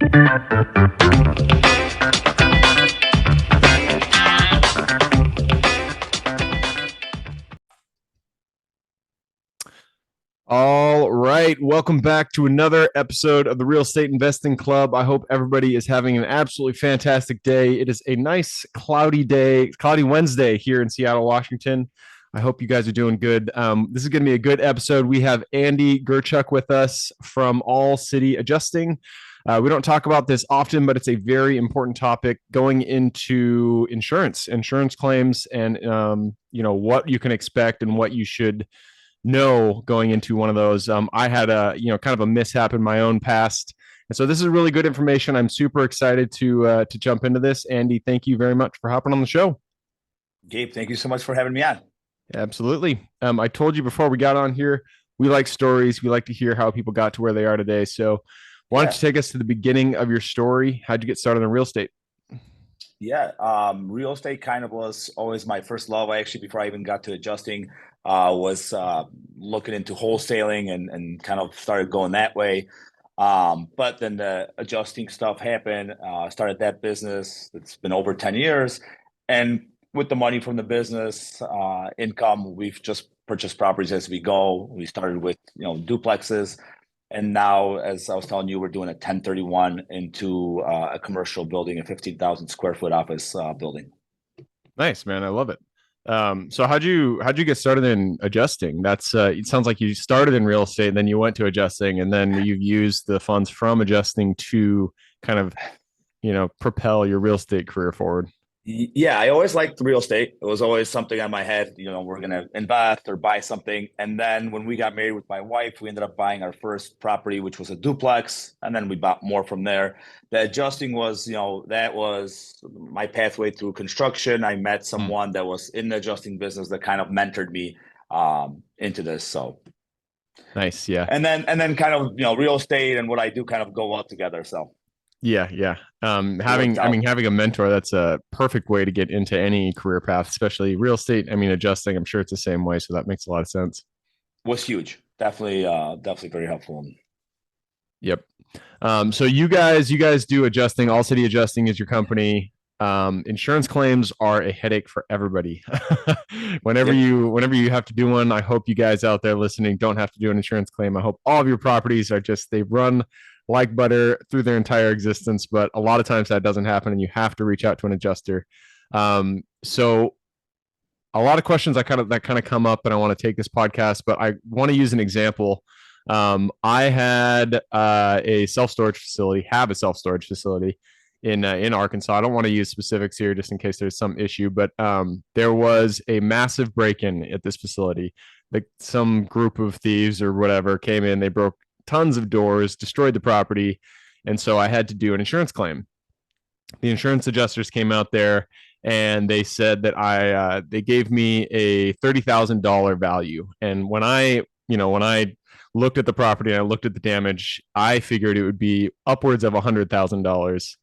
All right. Welcome back to another episode of the Real Estate Investing Club. I hope everybody is having an absolutely fantastic day. It is a nice cloudy day, cloudy Wednesday here in Seattle, Washington. I hope you guys are doing good. This is going to be a good episode. We have Andy Gurczak with us from All City Adjusting. We don't talk about this often, but it's a very important topic going into insurance claims, and what you can expect and what you should know going into one of those. I had a kind of a mishap in my own past, and so this is really good information. I'm super excited to jump into this. Andy, thank you very much for hopping on the show. Gabe, thank you so much for having me on. Absolutely. I told you before we got on here, we like stories. We like to hear how people got to where they are today. So why don't you take us to the beginning of your story? How'd you get started in real estate? Yeah, real estate kind of was always my first love. Before I even got to adjusting, was looking into wholesaling and kind of started going that way. But then the adjusting stuff happened. Started that business. It's been over 10 years. And with the money from the business income, we've just purchased properties as we go. We started with duplexes. And now, as I was telling you, we're doing a 1031 into a commercial building, a 15,000 square foot office building. Nice, man. I love it. So how'd you get started in adjusting? That's it sounds like you started in real estate, and then you went to adjusting, and then you've used the funds from adjusting to kind of, propel your real estate career forward. Yeah, I always liked real estate. It was always something on my head, we're going to invest or buy something. And then when we got married with my wife, we ended up buying our first property, which was a duplex. And then we bought more from there. The adjusting was, that was my pathway through construction. I met someone that was in the adjusting business that kind of mentored me into this. So nice. Yeah. And then kind of, real estate and what I do kind of go well together. So yeah. Having a mentor, that's a perfect way to get into any career path, especially real estate. Adjusting, I'm sure it's the same way. So that makes a lot of sense. Was huge. Definitely very helpful. Yep. So you guys do adjusting. All City Adjusting is your company. Insurance claims are a headache for everybody. Whenever you have to do one, I hope you guys out there listening don't have to do an insurance claim. I hope all of your properties are they run like butter through their entire existence, but a lot of times that doesn't happen, and you have to reach out to an adjuster. So a lot of questions that kind of come up, and I want to take this podcast, but I want to use an example. I had a self-storage facility in Arkansas. I don't want to use specifics here just in case there's some issue, but there was a massive break-in at this facility. Like some group of thieves or whatever came in, they broke tons of doors, destroyed the property, and so I had to do an insurance claim. The insurance adjusters came out there, and they said that they gave me a $30,000 value. And when I looked at the property and I looked at the damage, I figured it would be upwards of $100,000.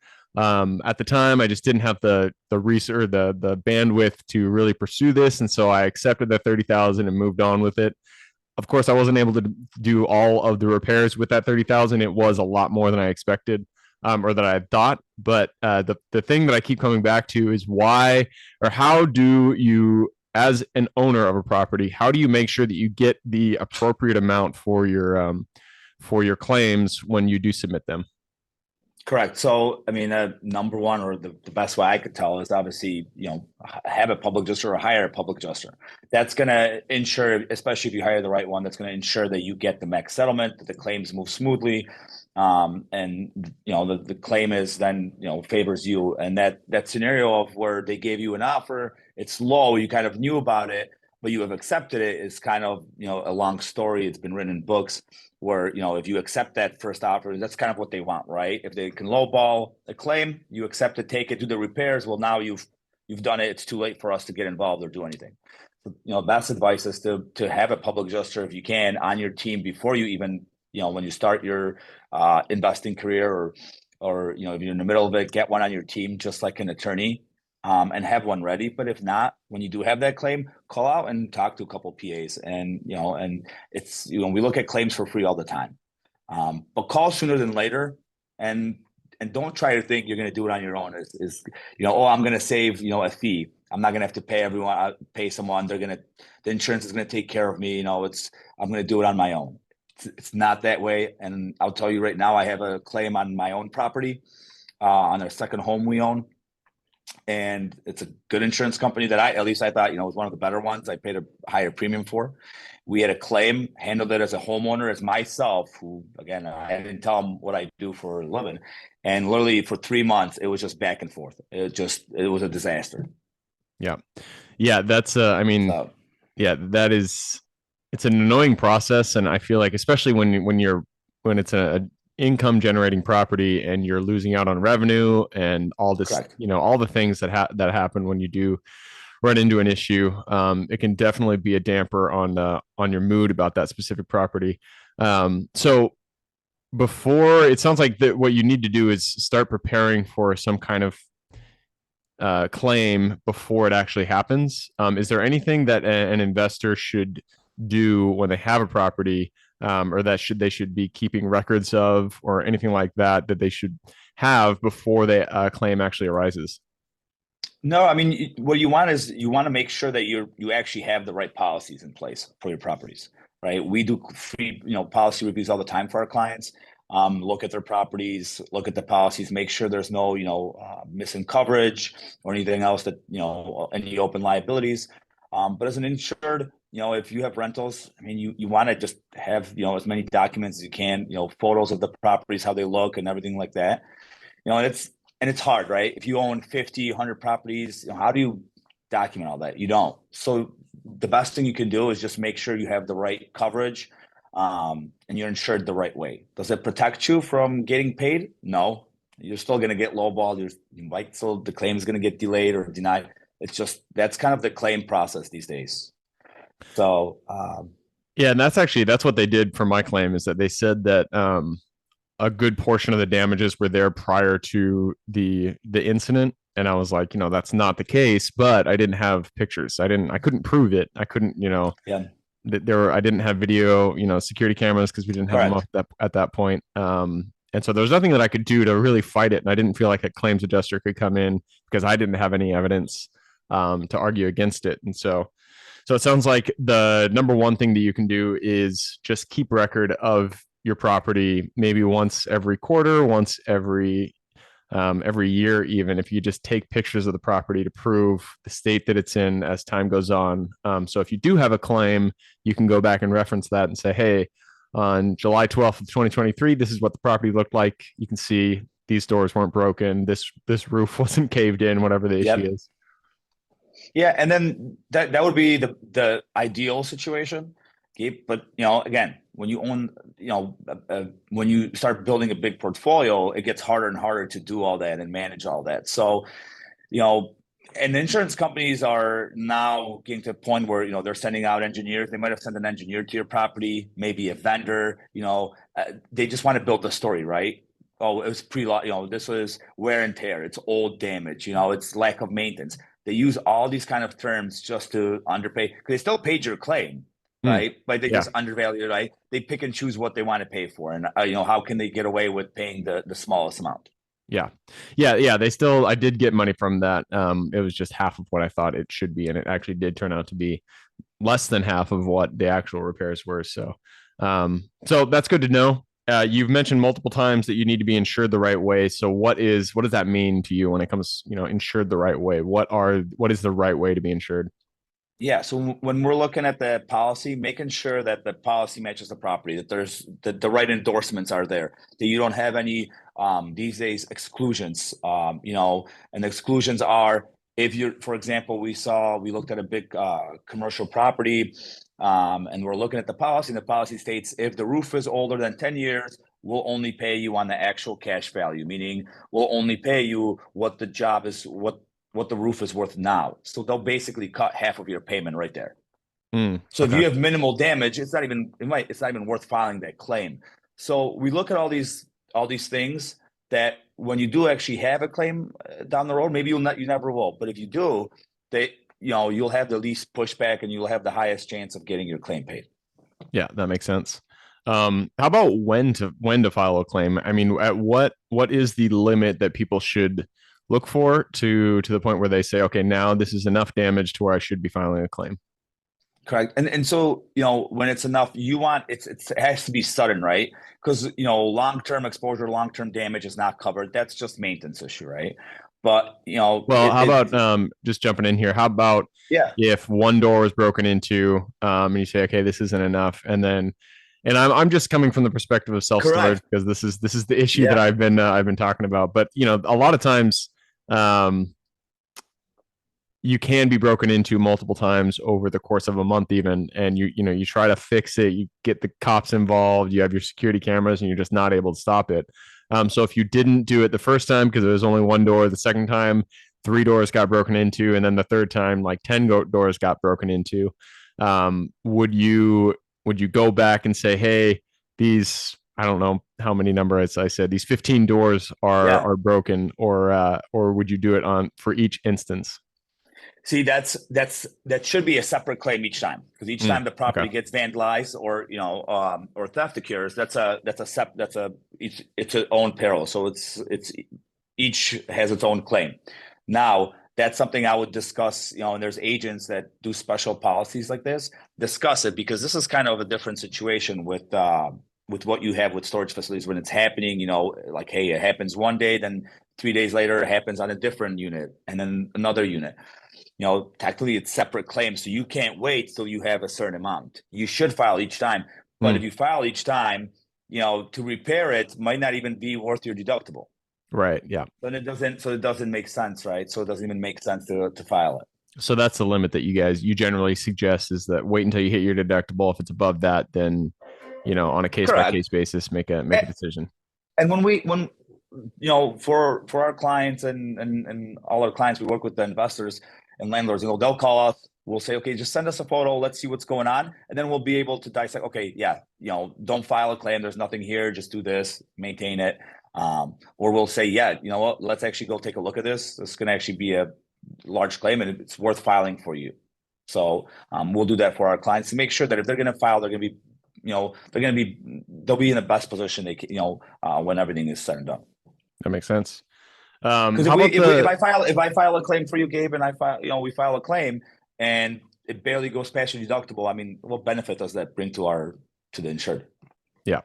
At the time, I just didn't have the research, the bandwidth to really pursue this, and so I accepted the $30,000 and moved on with it. Of course, I wasn't able to do all of the repairs with that $30,000. It was a lot more than I expected, or that I had thought. But the thing that I keep coming back to is why, or how do you, as an owner of a property, how do you make sure that you get the appropriate amount for your claims when you do submit them? Correct. So, number one, or the best way I could tell is obviously, have a public adjuster or hire a public adjuster. That's going to ensure, especially if you hire the right one, that's going to ensure that you get the max settlement, that the claims move smoothly, and the claim is then favors you. And that scenario of where they gave you an offer, it's low, you kind of knew about it, but you have accepted it, is kind of a long story. It's been written in books where if you accept that first offer, that's kind of what they want, right? If they can lowball a claim, you accept it, take it, do the repairs. Well, now you've done it. It's too late for us to get involved or do anything. So, best advice is to have a public adjuster, if you can, on your team before you even when you start your investing career, or if you're in the middle of it, get one on your team, just like an attorney. And have one ready. But if not, when you do have that claim, call out and talk to a couple PAs. And it's we look at claims for free all the time. But call sooner than later, and and don't try to think you're going to do it on your own. Oh, I'm going to save, a fee. I'm not going to have to pay everyone, pay someone. The insurance is going to take care of me. I'm going to do it on my own. It's not that way. And I'll tell you right now, I have a claim on my own property, on our second home we own. And it's a good insurance company that at least I thought, was one of the better ones. I paid a higher premium for. We had a claim, handled it as a homeowner, as myself, who, again, I didn't tell them what I do for a living. And literally for 3 months, it was just back and forth. It was a disaster. Yeah. Yeah. That's, I mean, So, yeah, it's an annoying process. And I feel like, especially when it's a income generating property and you're losing out on revenue and all this, correct. all the things that happen when you do run into an issue, it can definitely be a damper on your mood about that specific property. So before, it sounds like that what you need to do is start preparing for some kind of claim before it actually happens. Is there anything that an investor should do when they have a property, or that they should be keeping records of, or anything like that they should have before the claim actually arises? No, I mean, what you want is you want to make sure that you actually have the right policies in place for your properties, right? We do free, policy reviews all the time for our clients. Look at their properties, look at the policies, make sure there's no, missing coverage or anything else that, any open liabilities. But as an insured, if you have rentals, I mean, you want to just have, as many documents as you can, photos of the properties, how they look and everything like that. And it's hard, right? If you own 50, 100 properties, how do you document all that? You don't. So the best thing you can do is just make sure you have the right coverage, and you're insured the right way. Does it protect you from getting paid? No. You're still going to get lowballed. The claim is going to get delayed or denied. It's just, that's kind of the claim process these days. So, Yeah, and that's what they did for my claim, is that they said that a good portion of the damages were there prior to the incident, and I was like, that's not the case, but I didn't have pictures. I couldn't prove it. I couldn't, yeah, I didn't have video, security cameras, because we didn't have them correct. up at that point. And so there was nothing that I could do to really fight it, and I didn't feel like a claims adjuster could come in because I didn't have any evidence to argue against it. And so it sounds like the number one thing that you can do is just keep record of your property, maybe once every quarter, once every year, even if you just take pictures of the property to prove the state that it's in as time goes on. So if you do have a claim, you can go back and reference that and say, hey, on July 12th of 2023, this is what the property looked like. You can see these doors weren't broken. This roof wasn't caved in, whatever the issue Yep. is. Yeah, and then that would be the ideal situation. Okay, but again, when you own, when you start building a big portfolio, it gets harder and harder to do all that and manage all that. So, and insurance companies are now getting to a point where they're sending out engineers. They might have sent an engineer to your property, maybe a vendor. They just want to build the story, right? Oh, it was this was wear and tear. It's old damage. It's lack of maintenance. They use all these kind of terms just to underpay, because they still paid your claim, Mm, right? But they yeah. just undervalue it, right? They pick and choose what they want to pay for, and how can they get away with paying the smallest amount? Yeah. Yeah. Yeah. I did get money from that. It was just half of what I thought it should be. And it actually did turn out to be less than half of what the actual repairs were. So that's good to know. You've mentioned multiple times that you need to be insured the right way. So what does that mean to you when it comes, insured the right way? What is the right way to be insured? Yeah. So when we're looking at the policy, making sure that the policy matches the property, that the right endorsements are there, that you don't have any these days exclusions. And the exclusions are, if you're, for example, we looked at a big commercial property, and we're looking at the policy, and the policy states if the roof is older than 10 years, we'll only pay you on the actual cash value, meaning we'll only pay you what the job is, what the roof is worth now. So they'll basically cut half of your payment right there. So if Okay. you have minimal damage, it's not even worth filing that claim. So we look at all these things that when you do actually have a claim down the road, maybe you never will, but if you do, you'll have the least pushback and you'll have the highest chance of getting your claim paid. Yeah, that makes sense. How about when to file a claim? I mean, at what is the limit that people should look for to the point where they say, okay, now this is enough damage to where I should be filing a claim? Correct. And so, when it's enough, you want it has to be sudden, right? Because, long-term exposure, long-term damage is not covered. That's just maintenance issue, right? But, Well, how about just jumping in here? How about yeah, if one door was broken into, and you say, okay, this isn't enough, and I'm just coming from the perspective of self storage correct. because this is the issue that Yeah. I've been talking about. But a lot of times, um, you can be broken into multiple times over the course of a month even, and you try to fix it, you get the cops involved, you have your security cameras, and you're just not able to stop it. So if you didn't do it the first time because there was only one door, the second time three doors got broken into, and then the third time like 10 doors got broken into, would you go back and say, hey, these, I don't know how many numbers I said, these 15 doors are Yeah. are broken, or would you do it on for each instance? See, that should be a separate claim each time, because each Mm, time the okay. property gets vandalized or or theft occurs, it's its own peril. So it's each has its own claim. Now, that's something I would discuss, and there's agents that do special policies like this. Discuss it, because this is kind of a different situation with what you have with storage facilities when it's happening, like, hey, it happens one day, then 3 days later it happens on a different unit and then another unit. Technically it's separate claims, so you can't wait till you have a certain amount. You should file each time. But if Mm, you file each time, to repair it might not even be worth your deductible. right. Yeah. So it doesn't make sense, right? So it doesn't even make sense to file it. So that's the limit that you generally suggest, is that wait until you hit your deductible. If it's above that, then on a case by Correct. case basis, make a decision. And when for our clients and all our clients, we work with the investors and landlords, they'll call us, we'll say, okay, just send us a photo, let's see what's going on, and then we'll be able to dissect, okay, yeah, don't file a claim, there's nothing here, just do this, maintain it. Or we'll say, yeah, you know what, let's actually go take a look at this can actually be a large claim and it's worth filing for you. So we'll do that for our clients to make sure that if they're going to file, they're going to be they'll be in the best position they can, when everything is said and done. That makes sense. Because How about the if I file a claim for you, Gabe, and we file a claim and it barely goes past your deductible, I mean, what benefit does that bring to the insured? yeah?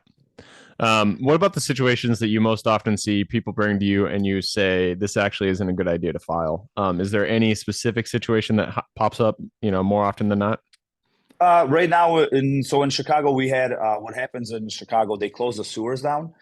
What about the situations that you most often see people bring to you and you say this actually isn't a good idea to file? Is there any specific situation that pops up, more often than not? Right now, in Chicago, we had what happens in Chicago. They close the sewers down,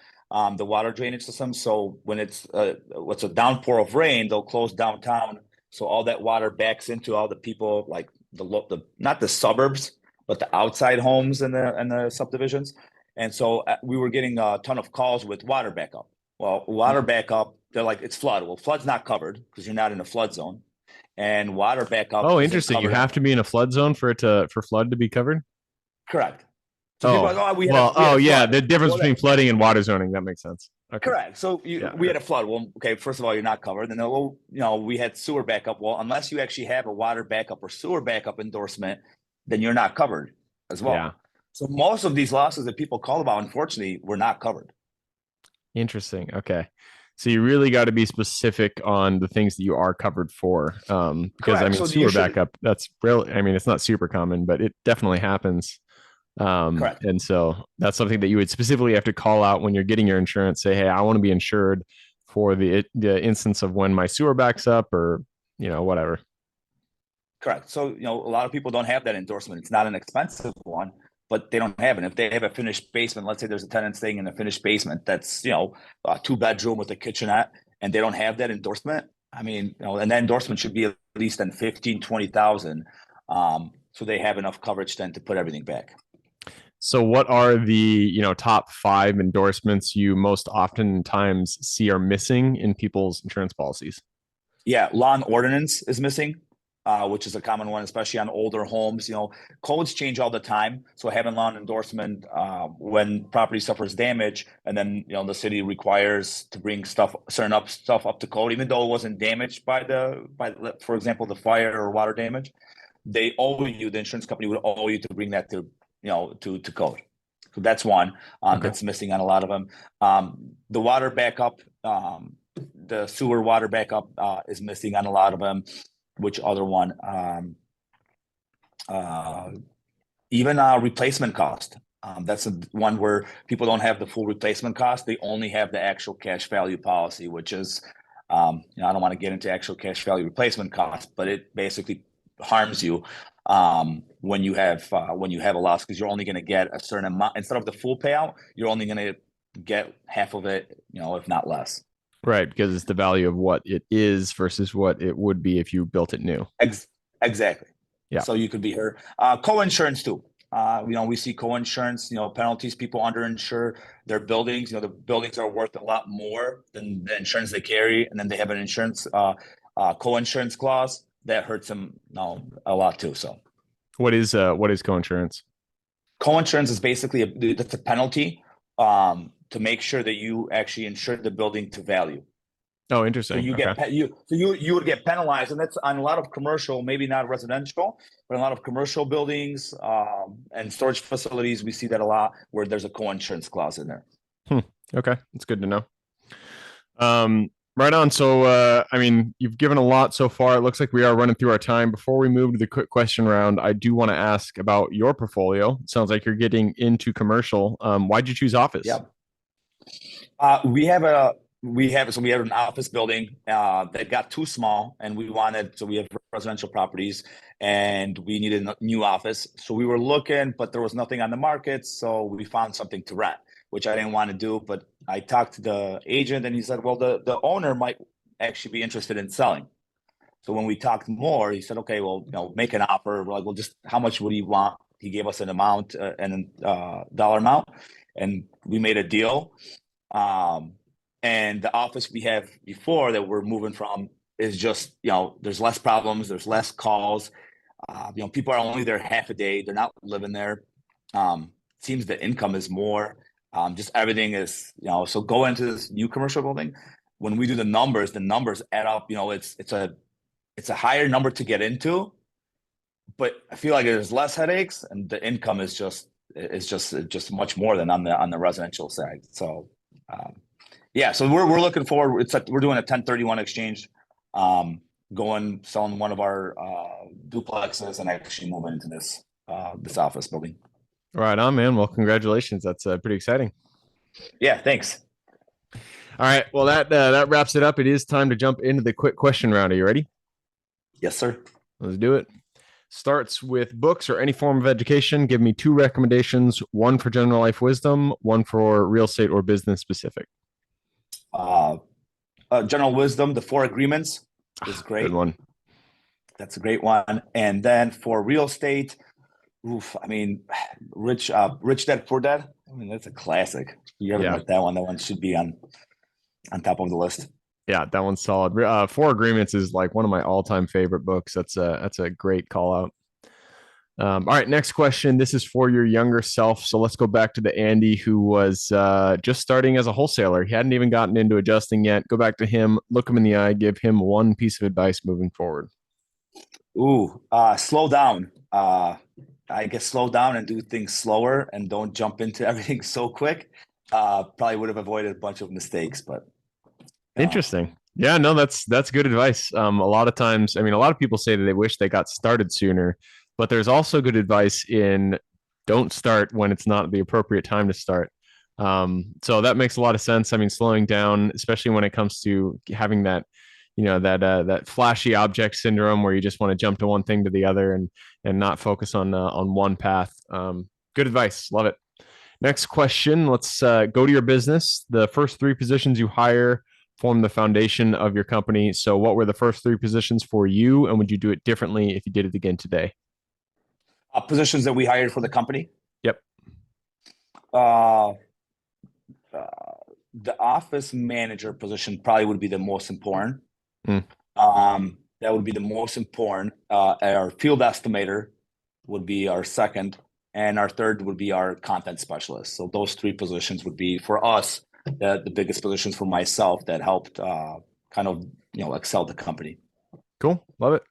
the water drainage system. So when it's what's a downpour of rain, they'll close downtown. So all that water backs into all the people, like the not the suburbs, but the outside homes and the subdivisions. And so we were getting a ton of calls with water backup. Well, water backup, they're like, it's flood. Well, flood's not covered because you're not in a flood zone, and water backup Oh, isn't interesting. You covered. have to be in a flood zone for flood to be covered. Correct. So people are Oh, like, oh, well, we had oh a yeah, flood. the difference Well, between flooding and water zoning, that makes sense. Okay. correct. So Yeah, we yeah. had a flood. Well, okay, first of all, you're not covered. And then, well, we had sewer backup. Well, unless you actually have a water backup or sewer backup endorsement, then you're not covered as Yeah. well. So most of these losses that people call about, unfortunately, were not covered. Interesting. Okay. So you really got to be specific on the things that you are covered for. Because I Correct. mean, So you sewer should, backup, that's really, I mean, it's not super common, but it definitely happens. correct. And so that's something that you would specifically have to call out when you're getting your insurance. Say, hey, I want to be insured for the instance of when my sewer backs up, or whatever. Correct. So, a lot of people don't have that endorsement. It's not an expensive one, but they don't have it. If they have a finished basement, let's say there's a tenant staying in a finished basement that's, a 2 bedroom with a kitchenette, and they don't have that endorsement. I mean, and that endorsement should be at least in 15, 20,000. So they have enough coverage then to put everything back. So what are the, top five endorsements you most oftentimes see are missing in people's insurance policies? Yeah, lawn ordinance is missing, which is a common one, especially on older homes. Codes change all the time, so having lawn endorsement when property suffers damage, and then the city requires to bring stuff up to code, even though it wasn't damaged by for example the fire or water damage. The insurance company would owe you to bring that to code. So that's one Okay. that's missing on a lot of them. The water backup, the sewer water backup is missing on a lot of them. Which other one? Uh, Even replacement cost. That's one where people don't have the full replacement cost. They only have the actual cash value policy, which is, I don't want to get into actual cash value replacement cost, but it basically harms you when you have a loss, because you're only going to get a certain amount instead of the full payout. You're only going to get half of it, if not less. Right, because it's the value of what it is versus what it would be if you built it new. Exactly. Yeah. So you could be hurt. Co-insurance too. We see co-insurance, penalties, people underinsure their buildings. The buildings are worth a lot more than the insurance they carry. And then they have an insurance, co-insurance clause that hurts them a lot too. So What is co-insurance? co-insurance is basically that's a penalty to make sure that you actually insure the building to value. Oh, So interesting. you Okay. get you would get penalized, and that's on a lot of commercial, maybe not residential, but a lot of commercial buildings and storage facilities. We see that a lot where there's a co-insurance clause in there. Okay, that's good to know. Right on. So, you've given a lot so far. It looks like we are running through our time. Before we move to the quick question round, I do want to ask about your portfolio. It sounds like you're getting into commercial. Why'd you choose office? Yeah. We have an office building that got too small, and we have residential properties, and we needed a new office. So we were looking, but there was nothing on the market. So we found something to rent, which I didn't want to do. But I talked to the agent, and he said, well, the owner might actually be interested in selling. So when we talked more, he said, okay, well, make an offer. We're like, well, just how much would he want? He gave us an amount and a dollar amount, and we made a deal. And the office we have before that we're moving from is just, there's less problems, there's less calls. People are only there half a day. They're not living there. Seems the income is more. Just everything is, so go into this new commercial building. When we do the numbers add up. It's a higher number to get into, but I feel like there's less headaches, and the income is just much more than on the residential side. So so we're looking forward. It's like we're doing a 1031 exchange, selling one of our duplexes and actually moving into this office building. Right on, man. Well, congratulations. That's pretty exciting. Yeah, thanks. All right. Well, that wraps it up. It is time to jump into the quick question round. Are you ready? Yes, sir. Let's do it. Starts with books or any form of education. Give me 2 recommendations, one for general life wisdom, one for real estate or business specific. General wisdom, the 4 agreements is great. Good one. That's a great one. And then for real estate, Rich Dad Poor Dad. That's a classic. You haven't read that one. That one should be on top of the list. Yeah, that one's solid. 4 Agreements is like one of my all-time favorite books. That's a great call out. All right, next question. This is for your younger self. So let's go back to the Andy who was just starting as a wholesaler. He hadn't even gotten into adjusting yet. Go back to him, look him in the eye, give him one piece of advice moving forward. Slow down. I guess slow down and do things slower, and don't jump into everything so quick. Probably would have avoided a bunch of mistakes, but interesting. Yeah, no, that's good advice. A lot of times, a lot of people say that they wish they got started sooner, but there's also good advice in don't start when it's not the appropriate time to start. So that makes a lot of sense. Slowing down, especially when it comes to having that, that flashy object syndrome where you just want to jump to one thing to the other and not focus on one path. Good advice. Love it. Next question. Let's go to your business. The first 3 positions you hire form the foundation of your company. So what were the first 3 positions for you, and would you do it differently if you did it again today? Positions that we hired for the company? Yep. The office manager position probably would be the most important. That would be the most important. Our field estimator would be our second, and our third would be our content specialist. So those 3 positions would be for us the biggest positions for myself that helped excel the company. Cool. Love it.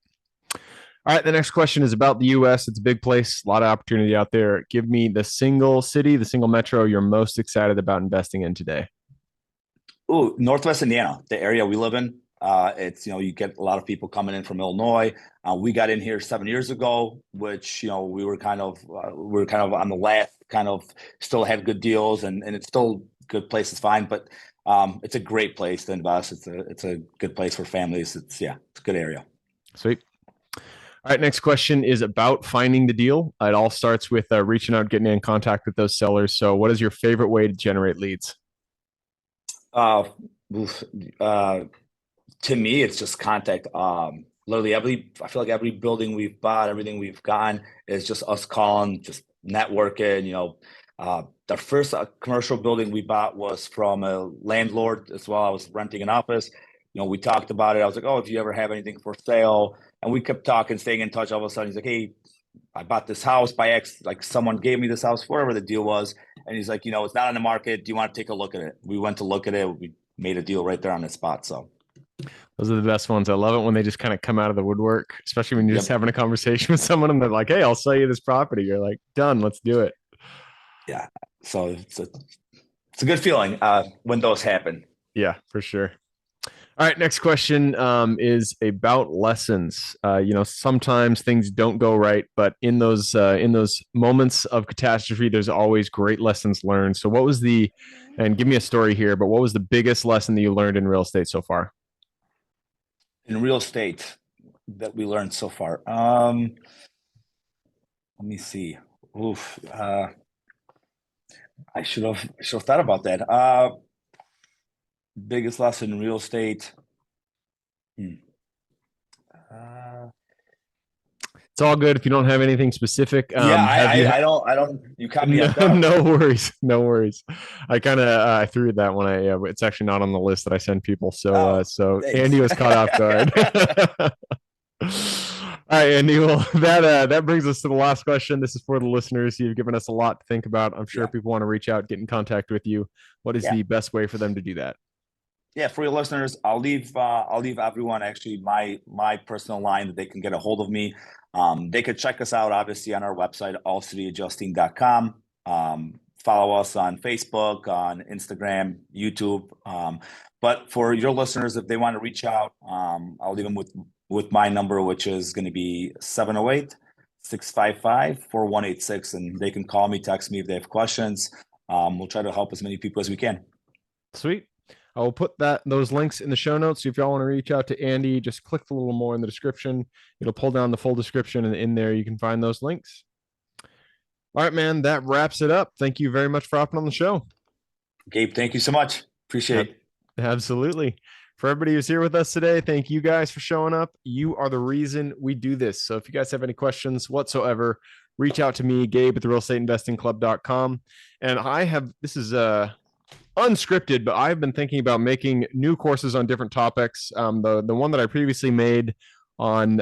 All right, the next question is about the U.S. It's a big place, a lot of opportunity out there. Give me the single city, the single metro you're most excited about investing in today. Oh, Northwest Indiana, the area we live in. It's, you get a lot of people coming in from Illinois. We got in here 7 years ago, which, we were kind of on the last, kind of still had good deals, and it's still good place to find, but it's a great place to invest. It's a good place for families. It's a good area. Sweet. All right, next question is about finding the deal. It all starts with reaching out, getting in contact with those sellers. So, what is your favorite way to generate leads? Uh, to me, it's just contact. Literally I feel like every building we've bought, everything we've gotten is just us calling, just networking. The first commercial building we bought was from a landlord as well. I was renting an office. We talked about it. I was like, oh, if you ever have anything for sale, and we kept talking, staying in touch. All of a sudden, he's like, hey, I bought this house by like someone gave me this house, whatever the deal was. And he's like, it's not on the market. Do you want to take a look at it? We went to look at it. We made a deal right there on the spot. So those are the best ones. I love it when they just kind of come out of the woodwork, especially when you're just yep. having a conversation with someone and they're like, hey, I'll sell you this property. You're like, done, let's do it. Yeah. So it's a good feeling when those happen. Yeah, for sure. All right, next question is about lessons. Sometimes things don't go right, but in those moments of catastrophe, there's always great lessons learned. So, and give me a story here, but what was the biggest lesson that you learned in real estate so far? In real estate that we learned so far. Let me see. Oof. I should have thought about that. Biggest lesson in real estate. It's all good if you don't have anything specific. I don't. You caught me off guard. No worries, no worries. I kind of I threw that when it's actually not on the list that I send people. So Andy was caught off guard. All right, Andy. Well, that brings us to the last question. This is for the listeners. You've given us a lot to think about. I'm sure people want to reach out, get in contact with you. What is the best way for them to do that? Yeah, for your listeners, I'll leave everyone actually my personal line that they can get a hold of me. They could check us out obviously on our website, allcityadjusting.com. Follow us on Facebook, on Instagram, YouTube. But for your listeners, if they want to reach out, I'll leave them with my number, which is going to be 708-655-4186, and they can call me, text me if they have questions. We'll try to help as many people as we can. Sweet. I will put those links in the show notes. So if y'all want to reach out to Andy, just click a little more in the description. It'll pull down the full description, and in there you can find those links. All right, man, that wraps it up. Thank you very much for hopping on the show. Gabe, thank you so much. Appreciate it. Absolutely. For everybody who's here with us today, thank you guys for showing up. You are the reason we do this. So if you guys have any questions whatsoever, reach out to me, Gabe at therealestateinvestingclub.com. And this is unscripted, but I've been thinking about making new courses on different topics. The one that I previously made on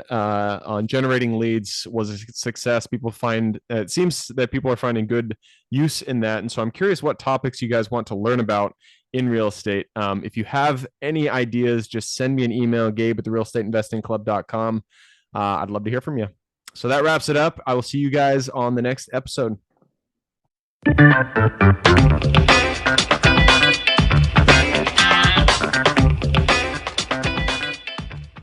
generating leads was a success. It seems that people are finding good use in that, and so I'm curious what topics you guys want to learn about in real estate. If you have any ideas, just send me an email, Gabe at therealestateinvestingclub.com. I'd love to hear from you. So that wraps it up. I will see you guys on the next episode.